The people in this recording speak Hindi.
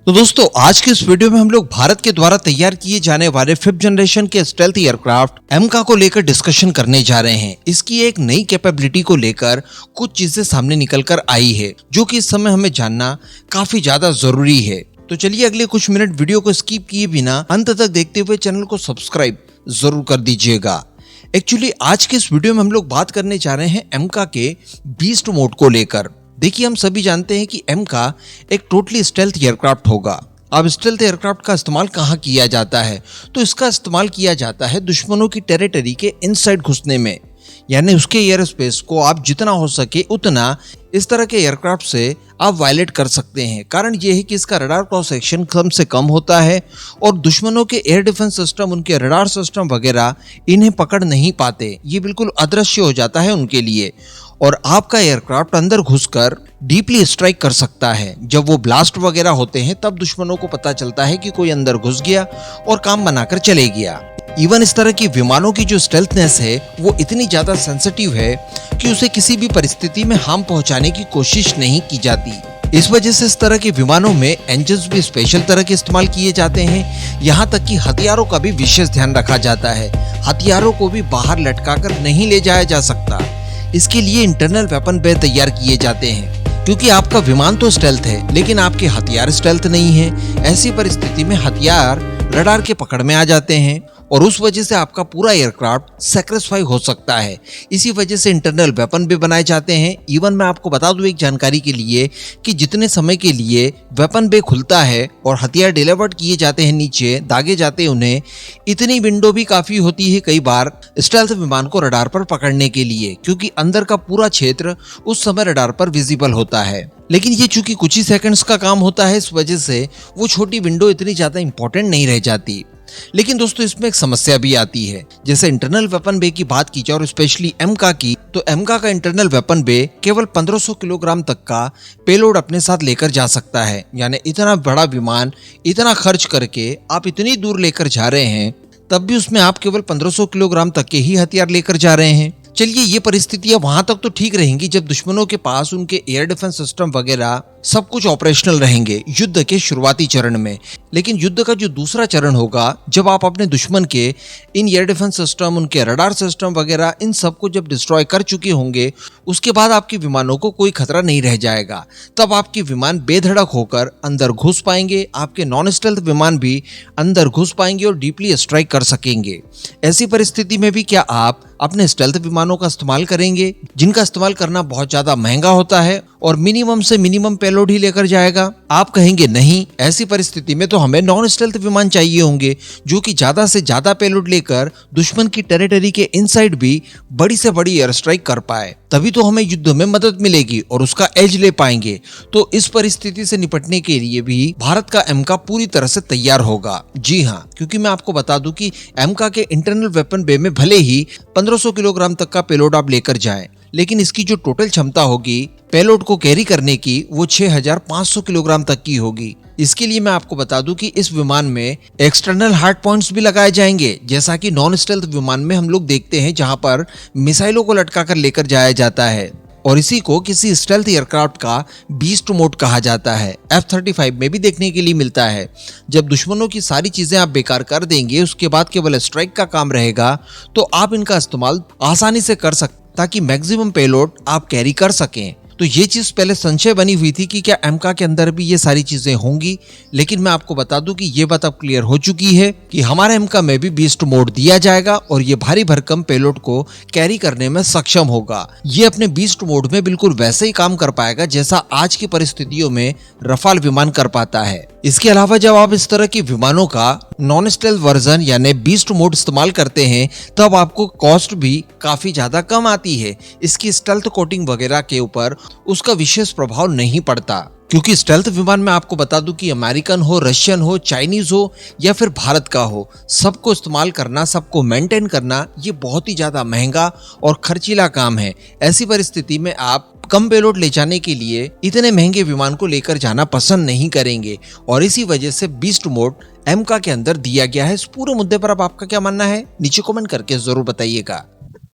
तो दोस्तों आज के इस वीडियो में हम लोग भारत के द्वारा तैयार किए जाने वाले 5th जनरेशन के स्टेल्थ एयरक्राफ्ट एमका को लेकर डिस्कशन करने जा रहे हैं। इसकी एक नई कैपेबिलिटी को लेकर कुछ चीजें सामने निकल कर आई है जो कि इस समय हमें जानना काफी ज्यादा जरूरी है। तो चलिए अगले कुछ मिनट वीडियो को स्किप किए बिना अंत तक देखते हुए चैनल को सब्सक्राइब जरूर कर दीजिएगा। एक्चुअली आज के इस वीडियो में हम लोग बात करने जा रहे हैं एमका के बीस्ट मोड को लेकर। देखिए हम सभी जानते हैं कि एमका एक टोटली स्टेल्थ एयरक्राफ्ट होगा। अब स्टेल्थ एयरक्राफ्ट का इस्तेमाल कहाँ किया जाता है? तो इसका इस्तेमाल किया जाता है दुश्मनों की टेरिटरी के इनसाइड घुसने में, यानी उसके एयर स्पेस को आप जितना हो सके उतना इस तरह के एयरक्राफ्ट से आप वायलेट कर सकते हैं। कारण यह है कि इसका रडार क्रॉस सेक्शन कम से कम होता है और दुश्मनों के एयर डिफेंस सिस्टम, उनके रडार सिस्टम वगैरह इन्हें पकड़ नहीं पाते। ये बिल्कुल अदृश्य हो जाता है उनके लिए और आपका एयरक्राफ्ट अंदर घुसकर डीपली स्ट्राइक कर सकता है। जब वो ब्लास्ट वगैरह होते हैं तब दुश्मनों को पता चलता है कि कोई अंदर घुस गया और काम बनाकर चले गया। इवन इस तरह की विमानों की जो स्टेल्थनेस है वो इतनी ज्यादा सेंसिटिव है कि उसे किसी भी परिस्थिति में हार्म पहुंचाने की कोशिश नहीं की जाती। इस वजह से इस तरह के विमानों में इंजन्स भी स्पेशल तरह के इस्तेमाल किए जाते हैं। यहाँ तक कि हथियारों का भी विशेष ध्यान रखा जाता है। हथियारों को भी बाहर लटकाकर नहीं ले जाया जा सकता। इसके लिए इंटरनल वेपन बे तैयार किए जाते हैं क्योंकि आपका विमान तो स्टेल्थ है लेकिन आपके हथियार स्टेल्थ नहीं है। ऐसी परिस्थिति में हथियार रडार के पकड़ में आ जाते हैं और उस वजह से आपका पूरा एयरक्राफ्ट सैक्रिफाई हो सकता है। इसी वजह से इंटरनल वेपन भी बनाए जाते हैं। इवन मैं आपको बता दूं एक जानकारी के लिए कि जितने समय के लिए वेपन बे खुलता है और हथियार डिलीवर्ड किए जाते हैं, नीचे दागे जाते हैं उन्हें, इतनी विंडो भी काफी होती है कई बार स्टेल्थ विमान को रडार पर पकड़ने के लिए, क्योंकि अंदर का पूरा क्षेत्र उस समय रडार पर विजिबल होता है। लेकिन ये चूंकि कुछ ही सेकंड्स का काम होता है, इस वजह से वो छोटी विंडो इतनी ज्यादा इंपॉर्टेंट नहीं रह जाती। लेकिन दोस्तों इसमें एक समस्या भी आती है। जैसे इंटरनल वेपन बे की बात की जाए और स्पेशली एमका की, तो एमका का इंटरनल वेपन बे केवल 1500 किलोग्राम तक का पेलोड अपने साथ लेकर जा सकता है। यानी इतना बड़ा विमान इतना खर्च करके आप इतनी दूर लेकर जा रहे हैं, तब भी उसमें आप केवल 1500 किलोग्राम तक के ही हथियार लेकर जा रहे हैं। चलिए ये परिस्थितियां वहां तक तो ठीक रहेंगी जब दुश्मनों के पास उनके एयर डिफेंस सिस्टम वगैरह सब कुछ ऑपरेशनल रहेंगे युद्ध के शुरुआती चरण में। लेकिन युद्ध का जो दूसरा चरण होगा, जब आप अपने दुश्मन के इन एयर डिफेंस सिस्टम, उनके रडार सिस्टम वगैरह इन सबको जब डिस्ट्रॉय कर चुके होंगे, उसके बाद आपके विमानों को कोई खतरा नहीं रह जाएगा। तब आपके विमान बेधड़क होकर अंदर घुस पाएंगे, आपके नॉन स्टेल्थ विमान भी अंदर घुस पाएंगे और डीपली स्ट्राइक कर सकेंगे। ऐसी परिस्थिति में भी क्या आप अपने स्टेल्थ विमानों का इस्तेमाल करेंगे, जिनका इस्तेमाल करना बहुत ज्यादा महंगा होता है और मिनिमम से मिनिमम पेलोड ही लेकर जाएगा? आप कहेंगे नहीं, ऐसी परिस्थिति में तो हमें नॉन स्टेल्थ विमान चाहिए होंगे जो कि ज्यादा से ज्यादा पेलोड लेकर दुश्मन की टेरिटरी के इनसाइड भी बड़ी से बड़ी एयर स्ट्राइक कर पाए, तभी तो हमें युद्ध में मदद मिलेगी और उसका एज ले पाएंगे। तो इस परिस्थिति से निपटने के लिए भी भारत का एमका पूरी तरह से तैयार होगा। जी हाँ, क्योंकि मैं आपको बता दूं कि एमका के इंटरनल वेपन बे में भले ही 1500 किलोग्राम तक का पेलोड आप लेकर जाएं, लेकिन इसकी जो टोटल क्षमता होगी पेलोड को कैरी करने की, वो 6500 किलोग्राम तक की होगी। इसके लिए मैं आपको बता दूं कि इस विमान में एक्सटर्नल हार्ड पॉइंट्स भी लगाए जाएंगे, जैसा कि नॉन स्टेल्थ विमान में हम लोग देखते हैं जहां पर मिसाइलों को लटका कर लेकर जाया जाता है। और इसी को किसी स्टेल्थ एयरक्राफ्ट का बीस्ट मोड कहा जाता है। F-35 में भी देखने के लिए मिलता है। जब दुश्मनों की सारी चीजें आप बेकार कर देंगे, उसके बाद केवल स्ट्राइक का काम रहेगा, तो आप इनका इस्तेमाल आसानी से कर सकते ताकि मैक्सिमम पेलोड आप कैरी कर सकें। तो ये चीज पहले संशय बनी हुई थी कि क्या एमका के अंदर भी ये सारी चीजें होंगी, लेकिन मैं आपको बता दूं कि ये बात अब क्लियर हो चुकी है कि हमारे एमका में भी बीस्ट मोड दिया जाएगा और ये भारी भरकम पेलोड को कैरी करने में सक्षम होगा। ये अपने बीस्ट मोड में बिल्कुल वैसे ही काम कर पाएगा जैसा आज की परिस्थितियों में रफाल विमान कर पाता है। इसके अलावा जब आप इस तरह की विमानों का नॉन स्टेल्थ वर्जन यानी बीस्ट मोड इस्तेमाल करते हैं, तब आपको कॉस्ट भी काफी ज्यादा कम आती है। इसकी स्टेल्थ कोटिंग वगैरह के ऊपर उसका विशेष प्रभाव नहीं पड़ता, क्योंकि स्टेल्थ विमान में आपको बता दूं कि अमेरिकन हो, रशियन हो, चाइनीज हो या फिर भारत का हो, सबको इस्तेमाल करना, सबको मेंटेन करना, ये बहुत ही ज्यादा महंगा और खर्चीला काम है। ऐसी परिस्थिति में आप कम पेलोड ले जाने के लिए इतने महंगे विमान को लेकर जाना पसंद नहीं करेंगे और इसी वजह से बीस्ट मोड एमका के अंदर दिया गया है। इस पूरे मुद्दे पर अब आपका क्या मानना है, नीचे कमेंट करके जरूर बताइएगा।